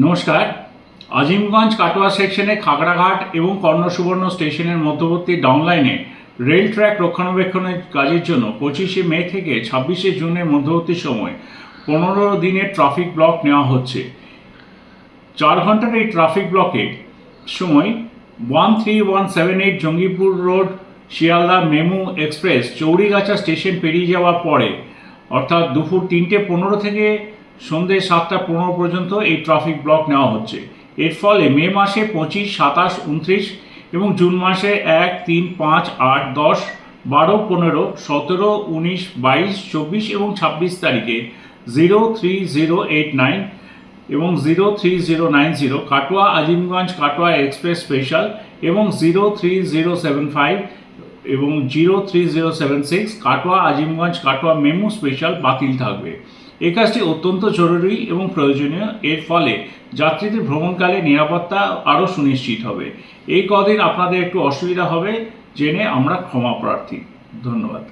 নমস্কার। আজিমগঞ্জ কাটোয়া সেকশনে খাগড়াঘাট এবং কর্ণসুবর্ণ স্টেশনের মধ্যবর্তী ডাউনলাইনে রেল ট্র্যাক রক্ষণাবেক্ষণের কাজের জন্য 25শে মে থেকে 26শে জুনের মধ্যবর্তী সময় 15 দিনের ট্রাফিক ব্লক নেওয়া হচ্ছে। 4 ঘন্টার এই ট্রাফিক ব্লকে সময় 13178 Jangipur road Sealdah MEMU express Chaurigachha station পেরিয়ে যাওয়ার পরে, অর্থাৎ দুপুর 3:15 থেকে সন্ধ্যে 7:15 পর্যন্ত এই ট্রাফিক ব্লক নেওয়া হচ্ছে। এর ফলে মে মাসে 25, 27, 29 এবং জুন মাসে 1, 3, 5, 8, 10, 12, 15, 17, 19, 22, 24 এবং 26 তারিখে 03089 এবং 03090 কাটোয়া আজিমগঞ্জ কাটোয়া এক্সপ্রেস স্পেশাল এবং 03075 এবং 03076 কাটোয়া আজিমগঞ্জ কাটোয়া মেমু স্পেশাল বাতিল থাকবে। এই কাজটি অত্যন্ত জরুরি এবং প্রয়োজনীয়। এর ফলে যাত্রীদের ভ্রমণকালে নিরাপত্তা আরও সুনিশ্চিত হবে। এই কদিন আপনাদের একটু অসুবিধা হবে জেনে আমরা ক্ষমা প্রার্থী। ধন্যবাদ।